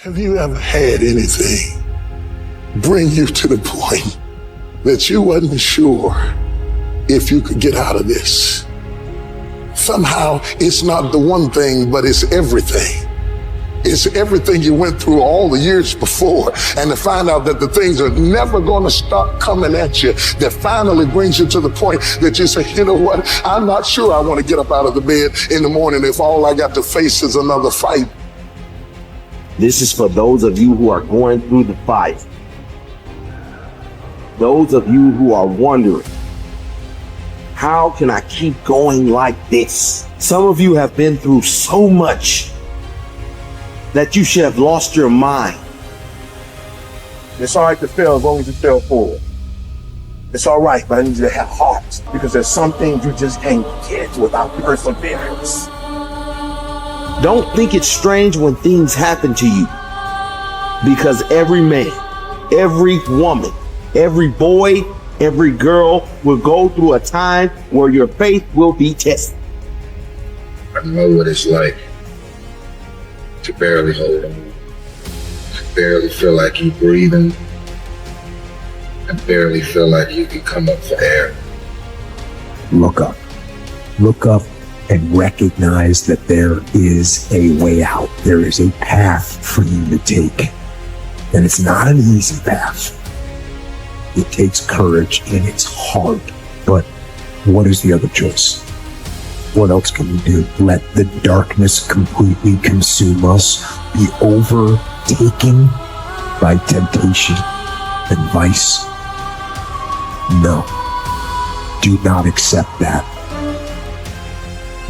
Have you ever had anything bring you to the point that you wasn't sure if you could get out of this? Somehow it's not the one thing, but it's everything. It's everything you went through all the years before, and to find out that the things are never going to stop coming at you, that finally brings you to the point that you say, you know what, I'm not sure I want to get up out of the bed in the morning if all I got to face is another fight. This is for those of you who are going through the fight. Those of you who are wondering, how can I keep going like this? Some of you have been through so much that you should have lost your mind. It's all right to fail as long as you fail forward. It's all right, but I need you to have heart, because there's some things you just can't get without perseverance. Don't think it's strange when things happen to you, because every man, every woman, every boy, every girl will go through a time where your faith will be tested. I know what it's like to barely hold on, to barely feel like you're breathing, and barely feel like you can come up for air. Look up. Look up and recognize that there is a way out. There is a path for you to take. And it's not an easy path. It takes courage and it's hard. But what is the other choice? What else can we do? Let the darkness completely consume us, be overtaken by temptation and vice? No. Do not accept that.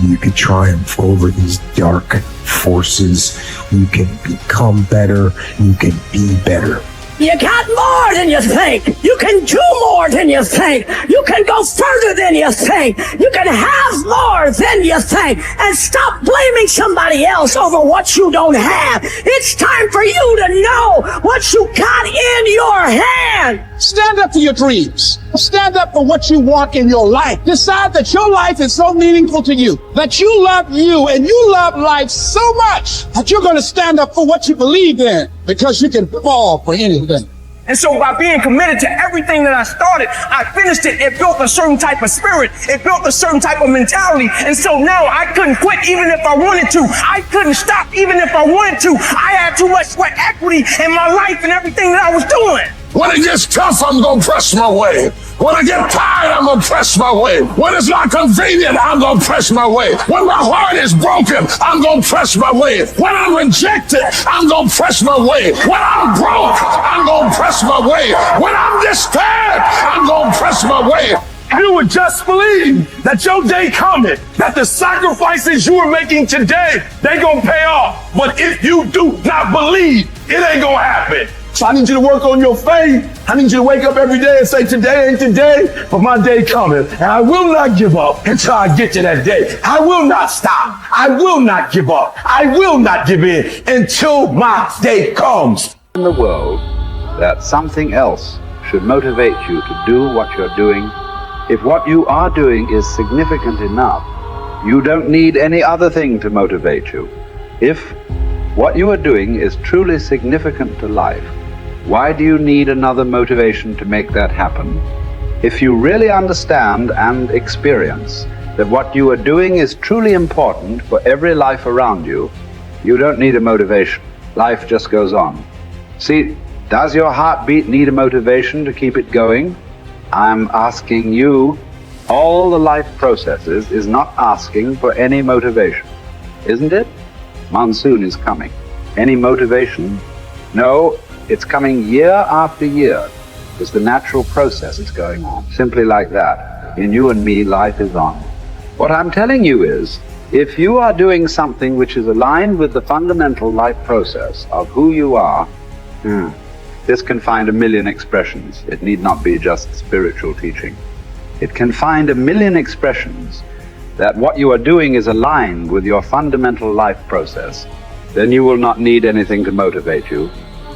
You can triumph over these dark forces. You can become better. You can be better. You got more than you think. You can do more than you think. You can go further than you think. You can have more than you think. And stop blaming somebody else over what you don't have. It's time for you to know what you got in your hand. Stand up for your dreams. Stand up for what you want in your life. Decide that your life is so meaningful to you, that you love you and you love life so much that you're going to stand up for what you believe in, because you can fall for anything. And so by being committed to everything that I started, I finished it. It built a certain type of spirit. It built a certain type of mentality. And so now I couldn't quit even if I wanted to. I couldn't stop even if I wanted to. I had too much sweat equity in my life and everything that I was doing. When it gets tough, I'm going to press my way. When I get tired, I'm going to press my way. When it's not convenient, I'm going to press my way. When my heart is broken, I'm going to press my way. When I'm rejected, I'm going to press my way. When I'm broke, I'm going to press my way. When I'm disturbed, I'm going to press my way. You would just believe that your day coming, that the sacrifices you are making today, they gonna pay off. But if you do not believe, it ain't gonna happen. So I need you to work on your faith. I need you to wake up every day and say, today ain't today, but my day coming. And I will not give up until I get to that day. I will not stop. I will not give up. I will not give in until my day comes. In the world, that something else should motivate you to do what you're doing. If what you are doing is significant enough, you don't need any other thing to motivate you. If what you are doing is truly significant to life, why do you need another motivation to make that happen? If you really understand and experience that what you are doing is truly important for every life around you, you don't need a motivation. Life just goes on. See, does your heartbeat need a motivation to keep it going? I'm asking you, all the life processes is not asking for any motivation, isn't it? Monsoon is coming. Any motivation? No, it's coming year after year. It's the natural process is going on, simply like that. In you and me, life is on. What I'm telling you is, if you are doing something which is aligned with the fundamental life process of who you are, this can find a million expressions. It need not be just spiritual teaching. It can find a million expressions that what you are doing is aligned with your fundamental life process. Then you will not need anything to motivate you.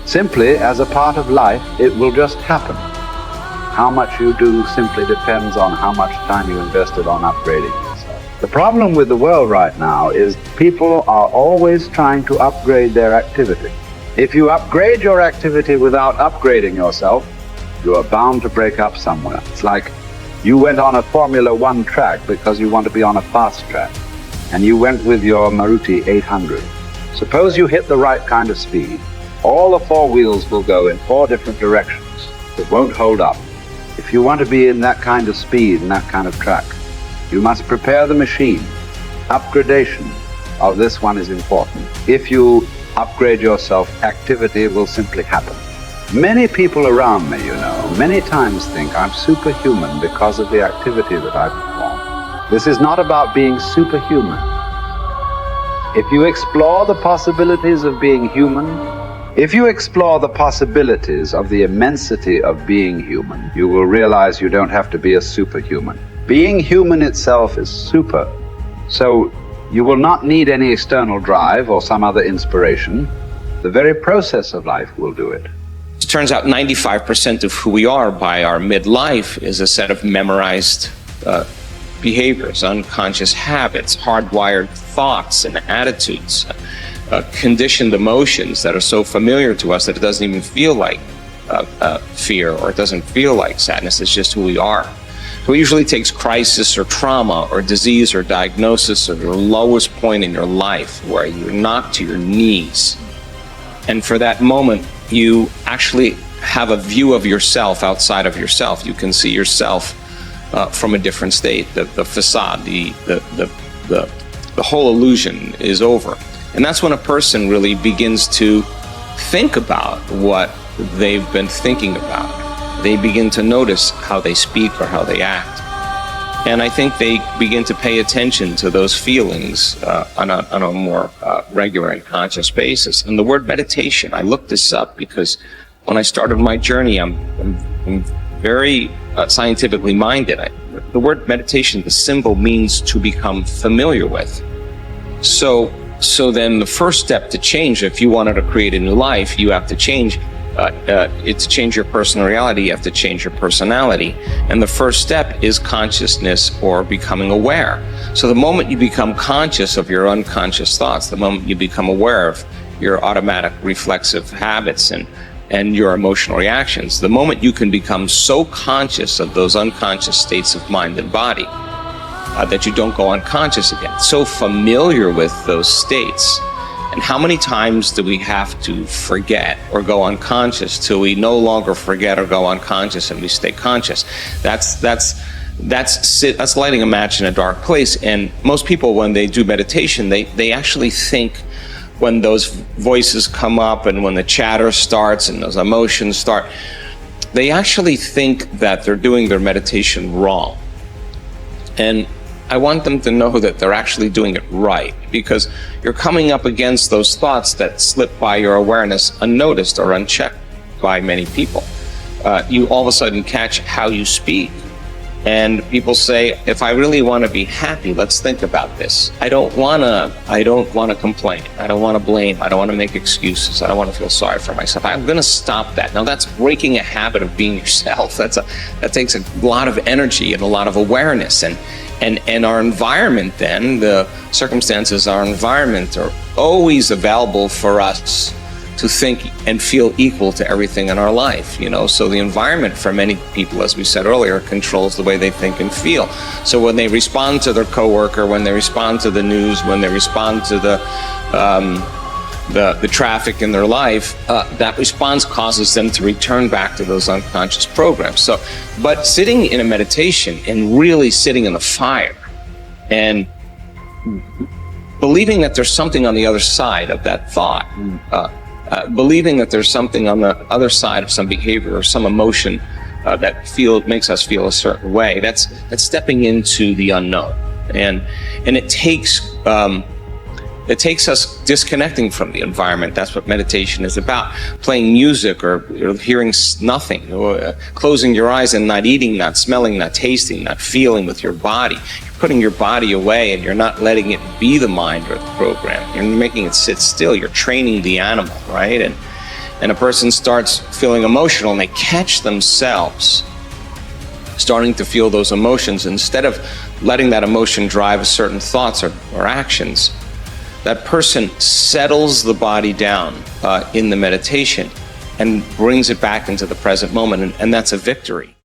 Simply, as a part of life, it will just happen. How much you do simply depends on how much time you invested on upgrading yourself. The problem with the world right now is people are always trying to upgrade their activity. If you upgrade your activity without upgrading yourself, you are bound to break up somewhere. It's like you went on a Formula One track because you want to be on a fast track, and you went with your Maruti 800. Suppose you hit the right kind of speed. All the four wheels will go in four different directions. It won't hold up. If you want to be in that kind of speed and that kind of track, you must prepare the machine. Upgradation of this one is important. If you upgrade yourself, activity will simply happen. Many people around me, many times think I'm superhuman because of the activity that I perform. This is not about being superhuman. If you explore the possibilities of being human, if you explore the possibilities of the immensity of being human, you will realize you don't have to be a superhuman. Being human itself is super. So you will not need any external drive or some other inspiration. The very process of life will do it. It turns out 95% of who we are by our midlife is a set of memorized behaviors, unconscious habits, hardwired thoughts and attitudes, conditioned emotions that are so familiar to us that it doesn't even feel like fear, or it doesn't feel like sadness. It's just who we are. So it usually takes crisis or trauma or disease or diagnosis or your lowest point in your life where you're knocked to your knees. And for that moment, you actually have a view of yourself outside of yourself. You can see yourself from a different state. The facade, the whole illusion is over. And that's when a person really begins to think about what they've been thinking about. They begin to notice how they speak or how they act. And I think they begin to pay attention to those feelings on a more regular and conscious basis. And the word meditation, I looked this up because when I started my journey, I'm very scientifically minded. The word meditation, the symbol means to become familiar with. So then the first step to change, if you wanted to create a new life, you have to change. To change your personal reality, you have to change your personality. And the first step is consciousness or becoming aware. So the moment you become conscious of your unconscious thoughts, the moment you become aware of your automatic reflexive habits and your emotional reactions, the moment you can become so conscious of those unconscious states of mind and body that you don't go unconscious again, so familiar with those states. And how many times do we have to forget or go unconscious till we no longer forget or go unconscious and we stay conscious? That's lighting a match in a dark place. And most people, when they do meditation, they actually think, when those voices come up and when the chatter starts and those emotions start, they actually think that they're doing their meditation wrong. And I want them to know that they're actually doing it right, because you're coming up against those thoughts that slip by your awareness unnoticed or unchecked by many people. You all of a sudden catch how you speak. And people say, if I really want to be happy, let's think about this. I don't want to complain. I don't want to blame. I don't want to make excuses. I don't want to feel sorry for myself. I'm going to stop that. Now that's breaking a habit of being yourself. That takes a lot of energy and a lot of awareness. And our environment then, the circumstances, our environment are always available for us to think and feel equal to everything in our life, So the environment for many people, as we said earlier, controls the way they think and feel. So when they respond to their coworker, when they respond to the news, when they respond to the traffic in their life, that response causes them to return back to those unconscious programs. But sitting in a meditation and really sitting in the fire and believing that there's something on the other side of that thought, believing that there's something on the other side of some behavior or some emotion that makes us feel a certain way, that's stepping into the unknown. And it takes us disconnecting from the environment. That's what meditation is about. Playing music or hearing nothing, or closing your eyes and not eating, not smelling, not tasting, not feeling with your body. You're putting your body away and you're not letting it be the mind or the program. You're making it sit still. You're training the animal, right? And a person starts feeling emotional and they catch themselves starting to feel those emotions. Instead of letting that emotion drive certain thoughts or actions, that person settles the body down in the meditation and brings it back into the present moment, and that's a victory.